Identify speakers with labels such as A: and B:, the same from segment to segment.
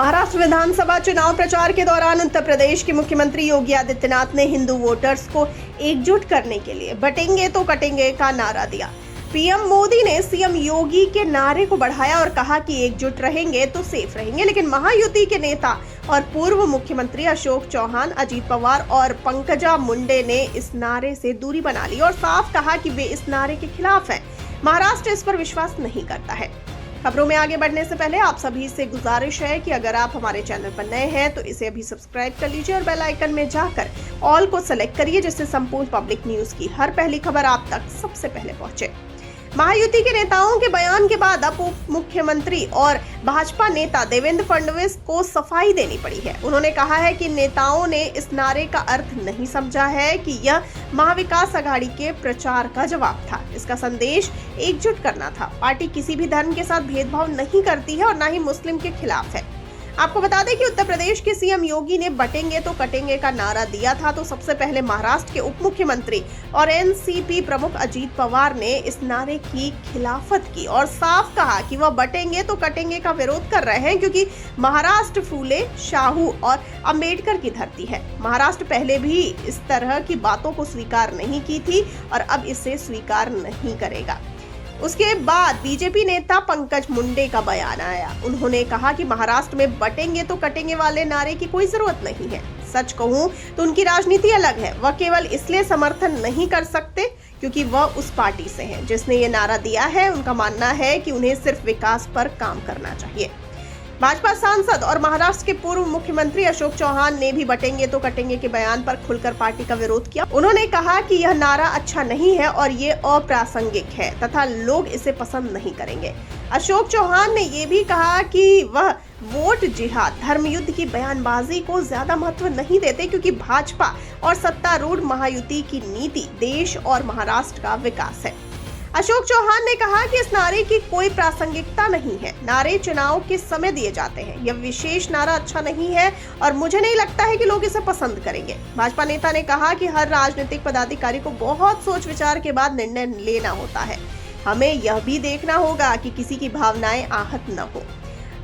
A: महाराष्ट्र विधानसभा चुनाव प्रचार के दौरान उत्तर प्रदेश के मुख्यमंत्री योगी आदित्यनाथ ने हिंदू वोटर्स को एकजुट करने के लिए बटेंगे तो कटेंगे का नारा दिया। पीएम मोदी ने सीएम योगी के नारे को बढ़ाया और कहा कि एकजुट रहेंगे तो सेफ रहेंगे, लेकिन महायुति के नेता और पूर्व मुख्यमंत्री अशोक चौहान, अजीत पवार और पंकजा मुंडे ने इस नारे से दूरी बना ली और साफ कहा कि वे इस नारे के खिलाफ हैं। महाराष्ट्र इस पर विश्वास नहीं करता है। खबरों में आगे बढ़ने से पहले आप सभी से गुजारिश है कि अगर आप हमारे चैनल पर नए हैं तो इसे अभी सब्सक्राइब कर लीजिए और बेल आइकन में जाकर ऑल को सेलेक्ट करिए, जिससे संपूर्ण पब्लिक न्यूज की हर पहली खबर आप तक सबसे पहले पहुंचे। महायुति के नेताओं के बयान के बाद अब उप मुख्यमंत्री और भाजपा नेता देवेंद्र फडणवीस को सफाई देनी पड़ी है। उन्होंने कहा है कि नेताओं ने इस नारे का अर्थ नहीं समझा है कि यह महाविकास आघाड़ी के प्रचार का जवाब था। इसका संदेश एकजुट करना था। पार्टी किसी भी धर्म के साथ भेदभाव नहीं करती है और न ही मुस्लिम के खिलाफ है। आपको बता दें कि उत्तर प्रदेश के सीएम योगी ने बटेंगे तो कटेंगे का नारा दिया था, तो सबसे पहले महाराष्ट्र के उप मुख्यमंत्री और एनसीपी प्रमुख अजीत पवार ने इस नारे की खिलाफत की और साफ कहा कि वह बटेंगे तो कटेंगे का विरोध कर रहे हैं, क्योंकि महाराष्ट्र फूले, शाहू और अंबेडकर की धरती है। महाराष्ट्र पहले भी इस तरह की बातों को स्वीकार नहीं की थी और अब इसे स्वीकार नहीं करेगा। उसके बाद बीजेपी नेता पंकज मुंडे का बयान आया। उन्होंने कहा कि महाराष्ट्र में बटेंगे तो कटेंगे वाले नारे की कोई जरूरत नहीं है। सच कहूं तो उनकी राजनीति अलग है। वह केवल इसलिए समर्थन नहीं कर सकते क्योंकि वह उस पार्टी से हैं जिसने ये नारा दिया है। उनका मानना है कि उन्हें सिर्फ विकास पर काम करना चाहिए। भाजपा सांसद और महाराष्ट्र के पूर्व मुख्यमंत्री अशोक चौहान ने भी बटेंगे तो कटेंगे के बयान पर खुलकर पार्टी का विरोध किया। उन्होंने कहा कि यह नारा अच्छा नहीं है और ये अप्रासंगिक है तथा लोग इसे पसंद नहीं करेंगे। अशोक चौहान ने ये भी कहा कि वह वोट जिहाद, धर्मयुद्ध की बयानबाजी को ज्यादा महत्व नहीं देते, क्योंकि भाजपा और सत्तारूढ़ महायुति की नीति देश और महाराष्ट्र का विकास है। अशोक चौहान ने कहा कि इस नारे की कोई प्रासंगिकता नहीं है। नारे चुनाव के समय दिए जाते हैं। यह विशेष नारा अच्छा नहीं है और मुझे नहीं लगता है कि लोग इसे पसंद करेंगे। भाजपा नेता ने कहा कि हर राजनीतिक पदाधिकारी को बहुत सोच विचार के बाद निर्णय लेना होता है। हमें यह भी देखना होगा कि किसी की भावनाएं आहत न हो।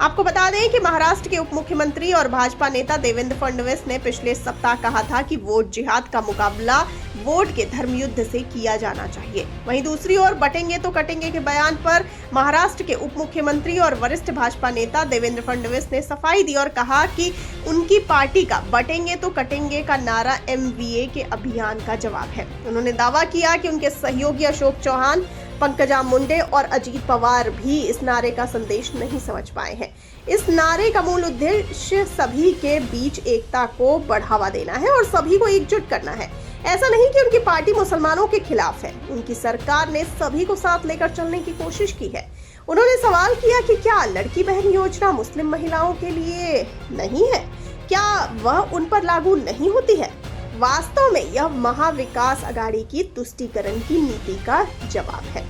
A: आपको बता दें कि महाराष्ट्र के उप मुख्यमंत्री और भाजपा नेता देवेंद्र फडणवीस ने पिछले सप्ताह कहा था कि वोट जिहाद का मुकाबला वोट के धर्मयुद्ध से किया जाना चाहिए। वहीं दूसरी ओर बटेंगे तो कटेंगे के बयान पर महाराष्ट्र के उप मुख्यमंत्री और वरिष्ठ भाजपा नेता देवेंद्र फडणवीस ने सफाई दी और कहा कि उनकी पार्टी का बटेंगे तो कटेंगे का नारा MVA के अभियान का जवाब है। उन्होंने दावा किया कि उनके सहयोगी अशोक चौहान, पंकजा मुंडे और अजीत पवार भी इस नारे का संदेश नहीं समझ पाए हैं। इस नारे का मूल उद्देश्य सभी के बीच एकता को बढ़ावा देना है और सभी को एकजुट करना है। ऐसा नहीं कि उनकी पार्टी मुसलमानों के खिलाफ है। उनकी सरकार ने सभी को साथ लेकर चलने की कोशिश की है। उन्होंने सवाल किया कि क्या लड़की बहन योजना मुस्लिम महिलाओं के लिए नहीं है? क्या वह उन पर लागू नहीं होती है? वास्तव में यह महाविकास आघाड़ी की तुष्टीकरण की नीति का जवाब है।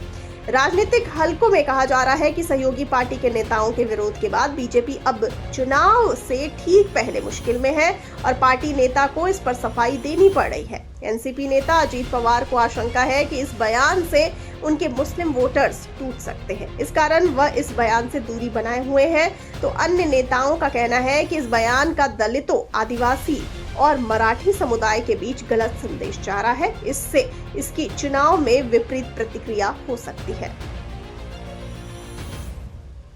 A: राजनीतिक हलकों में कहा जा रहा है कि सहयोगी पार्टी के नेताओं के विरोध के बाद बीजेपी अब चुनाव से ठीक पहले मुश्किल में है और पार्टी नेता को इस पर सफाई देनी पड़ रही है। एनसीपी नेता अजीत पवार को आशंका है कि इस बयान से उनके मुस्लिम वोटर्स टूट सकते हैं। इस कारण वह इस बयान से दूरी बनाए हुए हैं। तो अन्य नेताओं का कहना है कि इस बयान का दलितों, आदिवासी और मराठी समुदाय के बीच गलत संदेश जा रहा है। इससे इसकी चुनाव में विपरीत प्रतिक्रिया हो सकती है।